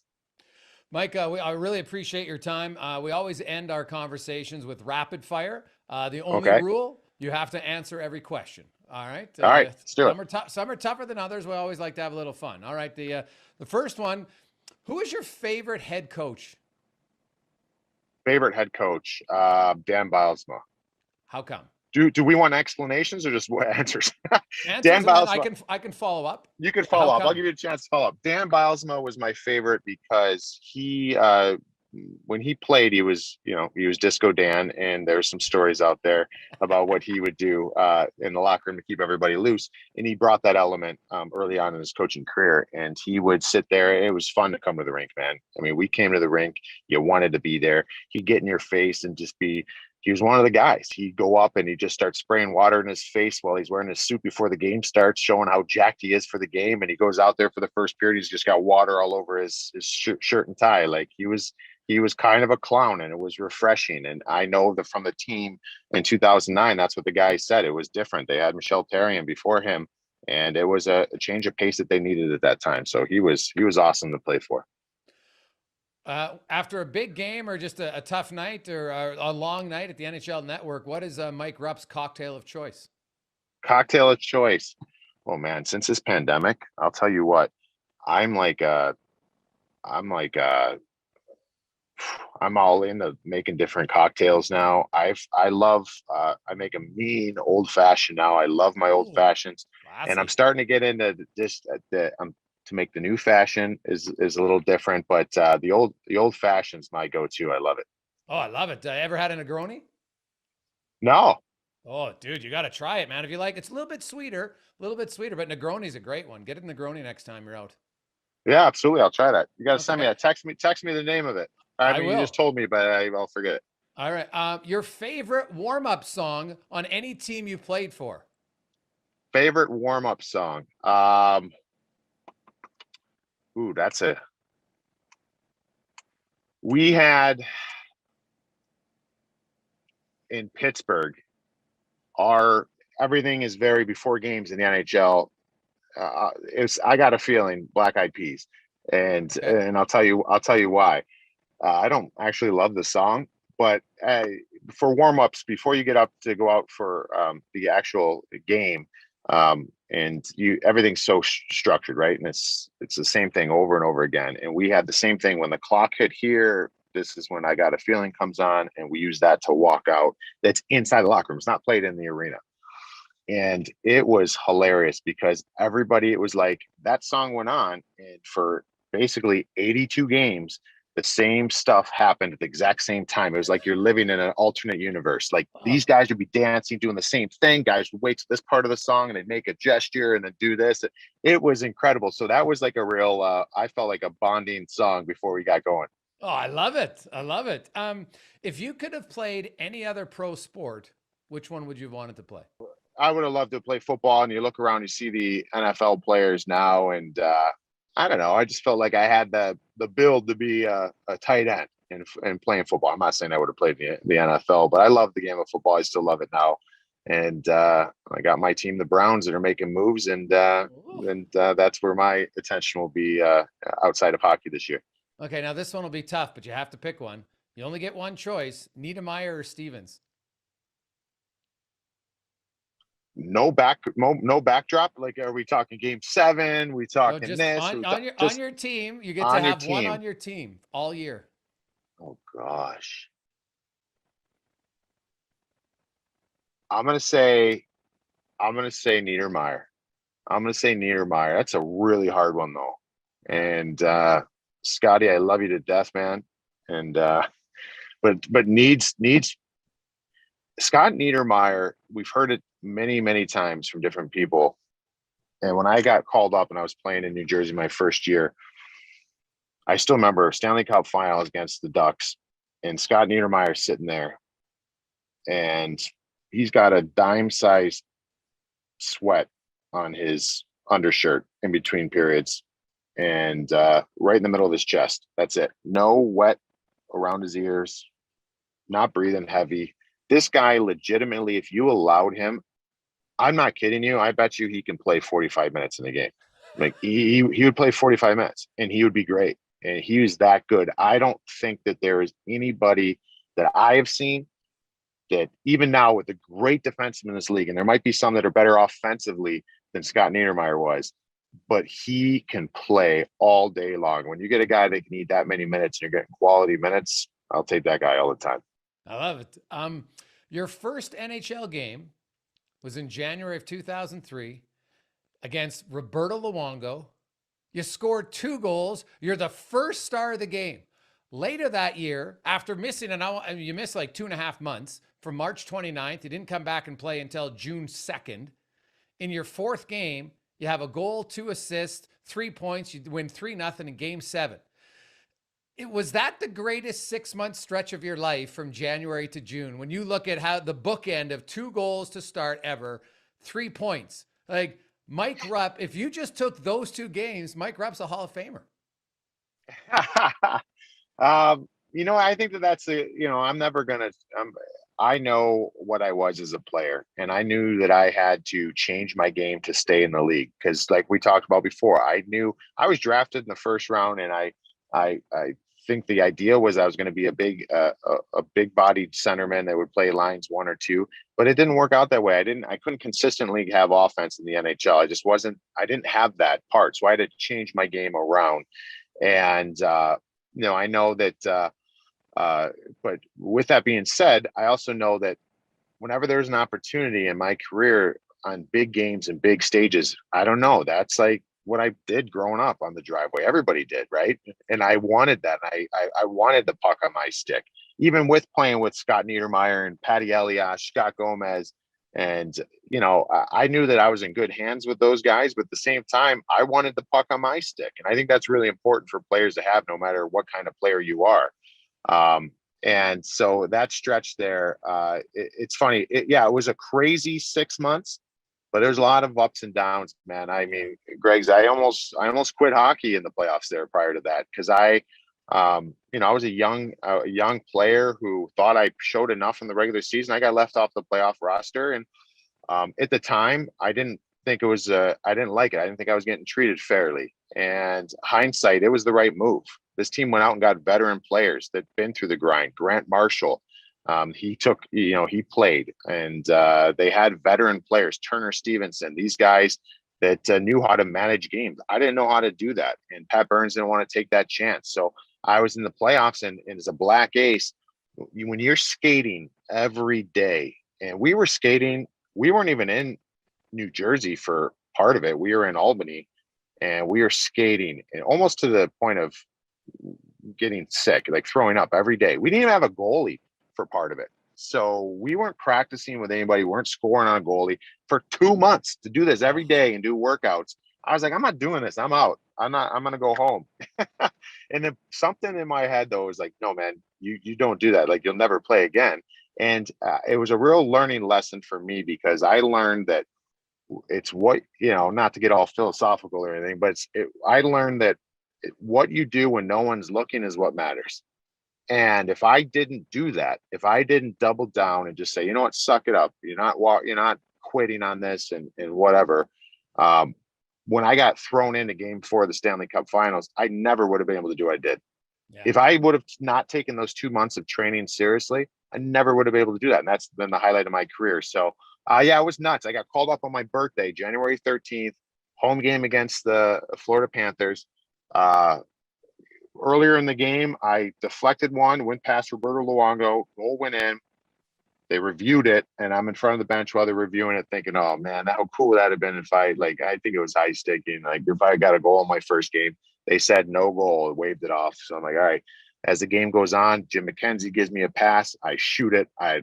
Mike, I really appreciate your time. We always end our conversations with rapid fire. The only rule, you have to answer every question. All right. All right. Let's do it. Some are tougher than others. We always like to have a little fun. All right. The first one, who is your favorite head coach? Favorite head coach, Dan Bilesma. How come? Do we want explanations or just answers? Dan Bilesma. I can follow up. You can follow up. I'll give you a chance to follow up. Dan Bilesma was my favorite because he, when he played, he was Disco Dan, and there's some stories out there about what he would do in the locker room to keep everybody loose. And he brought that element early on in his coaching career, and he would sit there. It was fun to come to the rink, man. I mean, we came to the rink. You wanted to be there. He'd get in your face and just be. He was one of the guys. He'd go up and he'd just start spraying water in his face while he's wearing his suit before the game starts, showing how jacked he is for the game. And he goes out there for the first period. He's just got water all over his shirt and tie. Like he was kind of a clown, and it was refreshing. And I know that from the team in 2009, that's what the guy said. It was different. They had Michel Therrien before him, and it was a change of pace that they needed at that time. So he was awesome to play for. After a big game or just a tough night or a long night at the NHL Network, what is Mike Rupp's cocktail of choice? Cocktail of choice. Oh man, since this pandemic, I'll tell you what, I'm all into making different cocktails now. I make a mean old fashioned now. I love my old fashions, and I'm starting to get into to make the new fashion is a little different, but the old fashion's my go-to. I love it. Oh, I love it. Ever had a Negroni? No. Oh, dude, you got to try it, man. If you like, it's a little bit sweeter, but Negroni's a great one. Get a Negroni next time you're out. Yeah, absolutely. I'll try that. You got to send me that. Text me the name of it. I mean, will. You just told me, but I'll forget it. All right. Your favorite warm-up song on any team you've played for? Favorite warm-up song? We had in Pittsburgh, everything is very before games in the NHL. I got a feeling Black Eyed Peas, and I'll tell you why. I don't actually love the song, but for warm-ups before you get up to go out for the actual game, and everything's so structured, right? And it's the same thing over and over again. And we had the same thing when the clock hit here. This is when I Got a Feeling comes on, and we use that to walk out. That's inside the locker room. It's not played in the arena. And it was hilarious because it was like that song went on, and for basically 82 games, the same stuff happened at the exact same time. It was like you're living in an alternate universe. Like these guys would be dancing, doing the same thing. Guys would wait to this part of the song and they'd make a gesture and then do this. It was incredible. So that was like a real, I felt like a bonding song before we got going. Oh, I love it. I love it. If you could have played any other pro sport, which one would you have wanted to play? I would have loved to play football, and you look around, you see the NFL players now, and I don't know. I just felt like I had the build to be a tight end and playing football. I'm not saying I would have played the NFL, but I love the game of football. I still love it now. And I got my team, the Browns, that are making moves, and that's where my attention will be outside of hockey this year. Okay, now this one will be tough, but you have to pick one. You only get one choice: Niedermeyer or Stevens. No backdrop. Like, are we talking game 7? We talking just this? On your team. You get to have one on your team all year. Oh gosh. I'm gonna say Niedermeyer. That's a really hard one though. And Scotty, I love you to death, man. And but needs Scott Niedermeyer, we've heard it many times from different people. And when I got called up and I was playing in New Jersey my first year, I still remember Stanley Cup Finals against the Ducks, and Scott Niedermeyer sitting there, and he's got a dime-sized sweat on his undershirt in between periods, and right in the middle of his chest. That's it. No wet around his ears, not breathing heavy. This guy legitimately, if you allowed him, I'm not kidding you, I bet you he can play 45 minutes in the game. Like he would play 45 minutes and he would be great. And he was that good. I don't think that there is anybody that I have seen that even now with the great defensemen in this league, and there might be some that are better offensively than Scott Niedermeyer was, but he can play all day long. When you get a guy that can eat that many minutes and you're getting quality minutes, I'll take that guy all the time. I love it. Your first NHL game was in January of 2003 against Roberto Luongo. You scored 2 goals. You're the first star of the game. Later that year, after missing you missed like 2.5 months from March 29th, you didn't come back and play until June 2nd. In your 4th game, you have a goal, 2 assists, 3 points. You win 3-0 in game 7. Was that the greatest 6-month stretch of your life from January to June? When you look at how the bookend of 2 goals to start ever, 3 points, like Mike Rupp, if you just took those 2 games, Mike Rupp's a Hall of Famer. I think that's I'm never going to, I know what I was as a player, and I knew that I had to change my game to stay in the league. Cause like we talked about before, I knew I was drafted in the first round, and I think the idea was I was going to be a big bodied centerman that would play lines 1 or 2, but it didn't work out that way. I couldn't consistently have offense in the NHL. I didn't have that part. So I had to change my game around. And, I know that, but with that being said, I also know that whenever there's an opportunity in my career on big games and big stages, I don't know, that's like what I did growing up on the driveway. Everybody did, right? And I wanted that. I wanted the puck on my stick, even with playing with Scott Niedermeyer and Patty Elias, Scott Gomez. And, I knew that I was in good hands with those guys, but at the same time, I wanted the puck on my stick. And I think that's really important for players to have, no matter what kind of player you are. And so that stretch there, it's funny. It was a crazy 6 months. But there's a lot of ups and downs, man. I mean, Greg's, I almost quit hockey in the playoffs there prior to that, because I was a young player who thought I showed enough in the regular season. I got left off the playoff roster, and at the time, I didn't think it was. I didn't like it. I didn't think I was getting treated fairly. And hindsight, it was the right move. This team went out and got veteran players that'd been through the grind. Grant Marshall. He played, and they had veteran players, Turner Stevenson, these guys that knew how to manage games. I didn't know how to do that. And Pat Burns didn't want to take that chance. So I was in the playoffs, and as a black ace, when you're skating every day, and we were skating, we weren't even in New Jersey for part of it. We were in Albany, and we were skating, and almost to the point of getting sick, like throwing up every day. We didn't even have a goalie for part of it. So we weren't practicing with anybody. We weren't scoring on a goalie for 2 months to do this every day and do workouts. I was like, I'm not doing this. I'm out. I'm going to go home. And then something in my head though was like, no, man, you don't do that. Like, you'll never play again. And it was a real learning lesson for me, because I learned that it's what, not to get all philosophical or anything, but I learned that what you do when no one's looking is what matters. And if I didn't do that, if I didn't double down and just say, you know what, suck it up. You're not quitting on this and whatever. When I got thrown into Game 4 of the Stanley Cup Finals, I never would have been able to do what I did. Yeah. If I would have not taken those 2 months of training seriously, I never would have been able to do that. And that's been the highlight of my career. So, it was nuts. I got called up on my birthday, January 13th, home game against the Florida Panthers. Earlier in the game, I deflected one, went past Roberto Luongo, goal went in. They reviewed it, and I'm in front of the bench while they're reviewing it, thinking, "Oh man, how cool would that have been if I think it was high sticking. Like, if I got a goal in my first game." They said no goal, waved it off. So I'm like, all right. As the game goes on, Jim McKenzie gives me a pass. I shoot it. I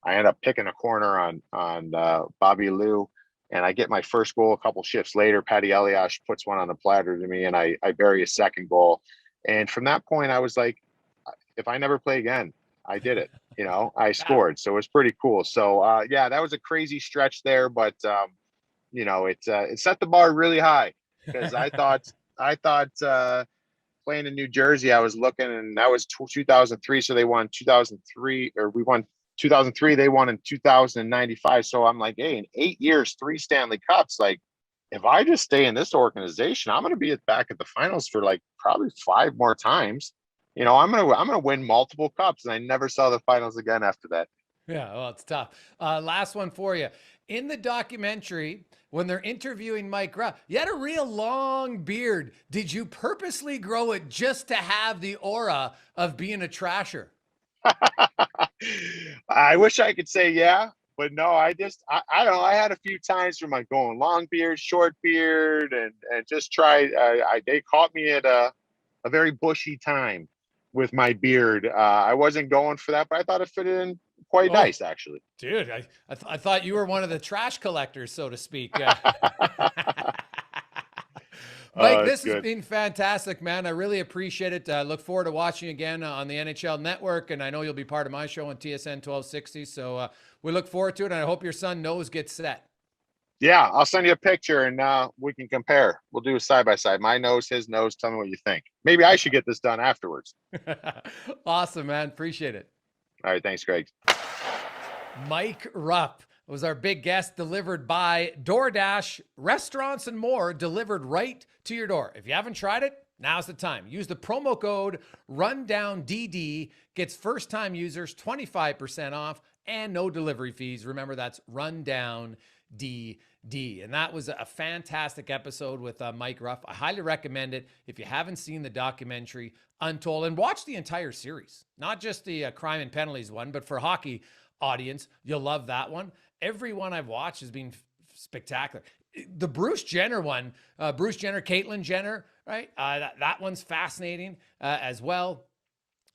end up picking a corner on Bobby Lou, and I get my first goal a couple shifts later. Patty Eliash puts one on the platter to me, and I bury a second goal. And from that point, I was like, if I never play again, I did it. I scored. So it was pretty cool. So, that was a crazy stretch there. But, it set the bar really high, because I thought playing in New Jersey, I was looking, and that was 2003. So they won 2003, or we won 2003. They won in 2095. So I'm like, hey, in 8 years, 3 Stanley Cups, like, if I just stay in this organization, I'm going to be back at the finals for like probably 5 more times. I'm going to win multiple cups, and I never saw the finals again after that. Yeah, well, it's tough. Last one for you. In the documentary, when they're interviewing Mike Rupp, you had a real long beard. Did you purposely grow it just to have the aura of being a Trasher? I wish I could say yeah. But no, I don't know. I had a few times from like going long beard, short beard, and just tried. They caught me at a very bushy time with my beard. I wasn't going for that, but I thought it fit in quite nice, actually. Dude, I thought you were one of the trash collectors, so to speak. Mike, this has been fantastic, man. I really appreciate it. Look forward to watching you again on the NHL Network, and I know you'll be part of my show on TSN 1260. So we look forward to it, and I hope your son nose gets set. Yeah, I'll send you a picture, and we can compare. We'll do a side-by-side. My nose, his nose. Tell me what you think. Maybe I should get this done afterwards. Awesome, man. Appreciate it. All right, thanks, Greg. Mike Rupp was our big guest, delivered by DoorDash, restaurants and more, delivered right to your door. If you haven't tried it, now's the time. Use the promo code RUNDOWNDD, gets first-time users 25% off and no delivery fees. Remember, that's RUNDOWNDD. And that was a fantastic episode with Mike Rupp. I highly recommend it if you haven't seen the documentary Untold, and watch the entire series, not just the crime and penalties one, but for hockey audience, you'll love that one. Every one I've watched has been spectacular. The Bruce Jenner one, Bruce Jenner, Caitlyn Jenner, right? That one's fascinating as well.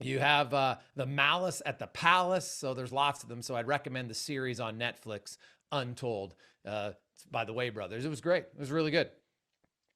You have the Malice at the Palace. So there's lots of them. So I'd recommend the series on Netflix, Untold. By the way, brothers, it was great. It was really good.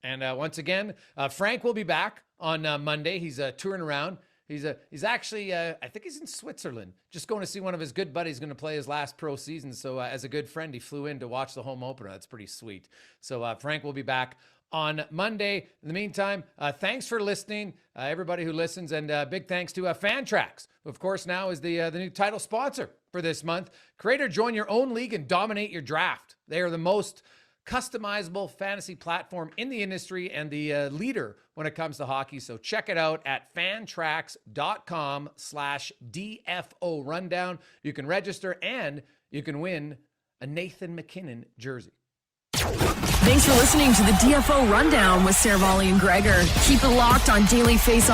And once again, Frank will be back on Monday. He's touring around. He's actually, I think he's in Switzerland, just going to see one of his good buddies going to play his last pro season. So as a good friend, he flew in to watch the home opener. That's pretty sweet. So Frank will be back on Monday. In the meantime, thanks for listening, everybody who listens, and big thanks to Fantrax, who of course now is the new title sponsor for this month. Create or join your own league and dominate your draft. They are the most customizable fantasy platform in the industry and the leader when it comes to hockey. So check it out at fantrax.com/DFO Rundown. You can register and you can win a Nathan MacKinnon jersey. Thanks for listening to the DFO Rundown with Saravalli and Gregor. Keep it locked on Daily Faceoff.